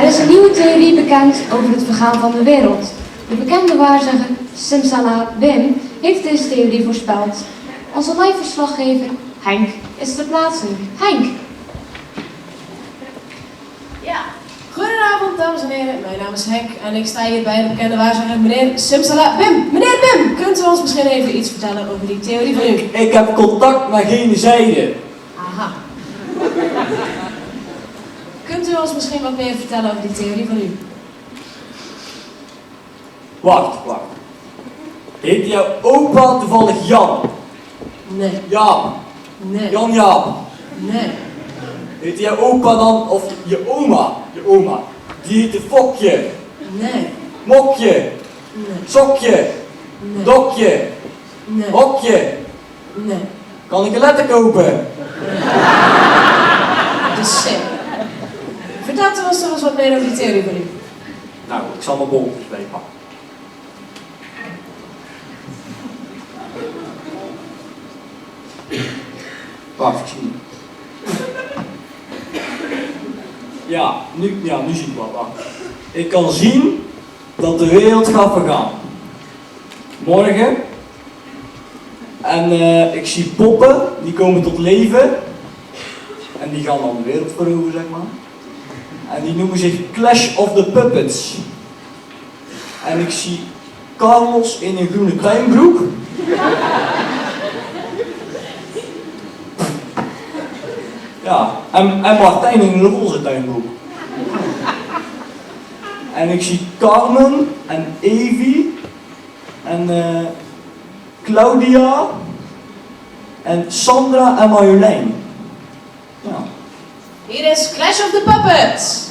Er is een nieuwe theorie bekend over het vergaan van de wereld. De bekende waarzegger Simsalabim heeft deze theorie voorspeld. Onze live verslaggever Henk is ter plaatse. Henk. Ja, goedenavond dames en heren. Mijn naam is Henk en ik sta hier bij de bekende waarzegger meneer Simsalabim. Meneer Bim, kunt u ons misschien even iets vertellen over die theorie van u? Ik heb contact met gene zijde. Aha. Kunt u ons misschien wat meer vertellen over die theorie van u? Wacht. Heet jouw opa toevallig Jan? Nee. Jaap. Nee. Jan Jaap. Nee. Heet jouw opa dan, of je oma, die heette Fokje, Nee. Mokje, Nee. Sokje, Nee. Dokje, Nee. Hokje. Nee. Kan ik een letter kopen? De sim. Vertelt u ons toch eens wat meer over die theorie van u? Nou, ik zal mijn bolletjes meepakken. Wacht, ik zie. Ja, nu zie ik wat. Wacht. Ik kan zien dat de wereld gaat vergaan. Morgen. En ik zie poppen, die komen tot leven. En die gaan dan de wereld veroveren, zeg maar. En die noemen zich Clash of the Puppets. En ik zie Carlos in een groene tuinbroek. Ja, en Martijn in een roze tuinbroek. En ik zie Carmen en Evie en Claudia en Sandra en Marjolein. Ja. Hier is Clash of the Puppets.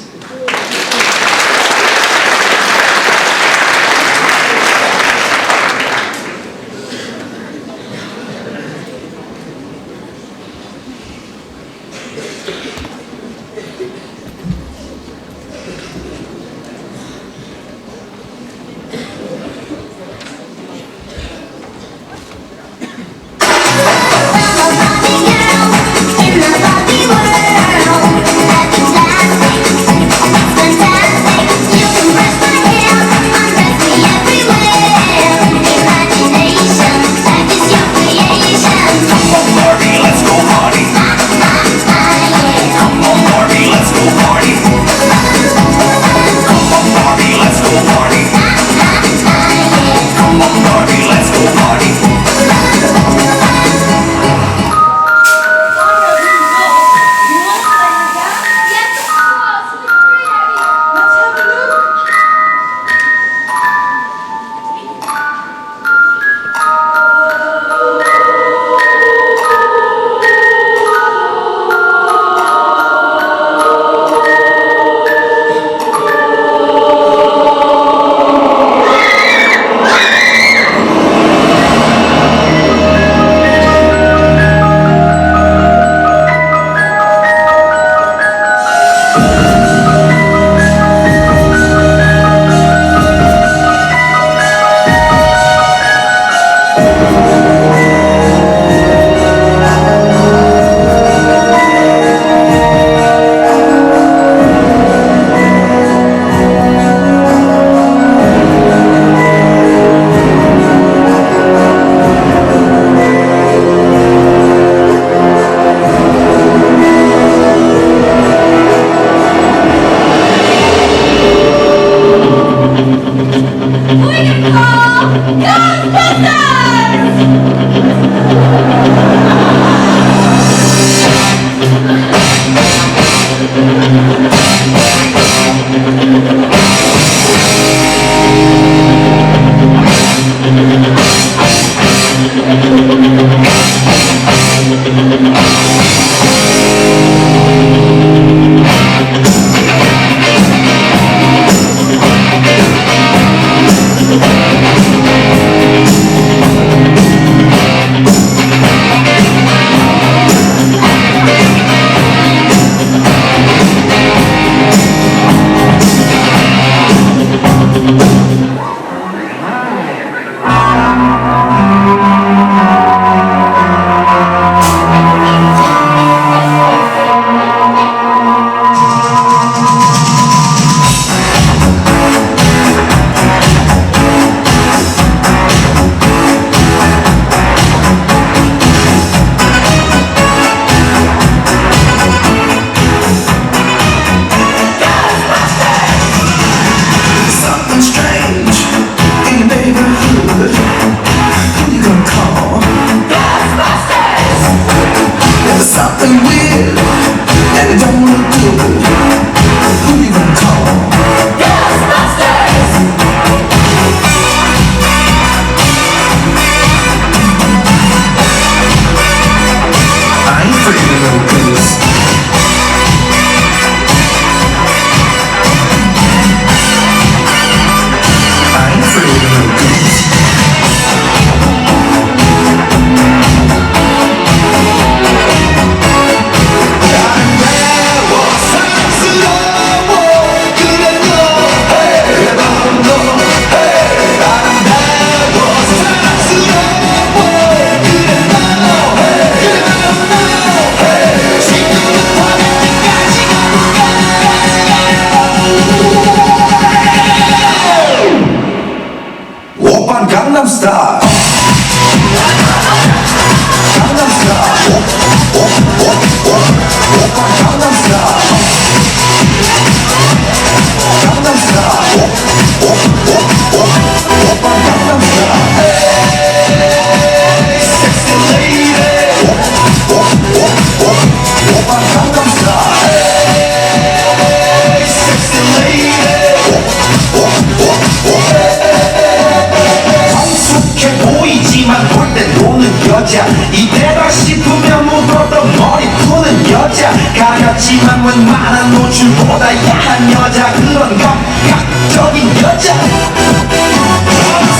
여자 이때다 싶으면 묻었던 머리 푸는 여자 가볍지만 웬만한 노출보다 야한 여자 그런 감각적인 여자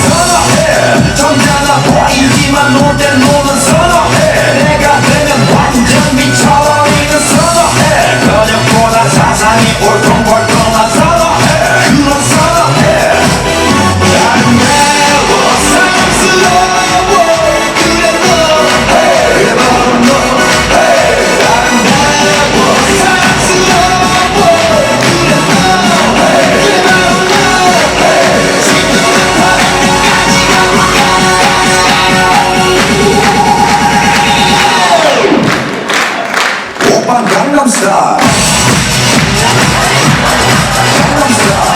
선어해 점잖아 보이지만 놀 땐 노는 선어해 내가 되면 완전 미쳐버리는 선어해 근육보다 사상이 올통벌통한 선어해 그런 선어해 나는 매워 사랑스러워 그래 너 hey, 바로 너 hey. 나는 매워 사랑스러워 그래 너 hey, 바로 너 hey. 지금은 바람까지 오빤 강남스타일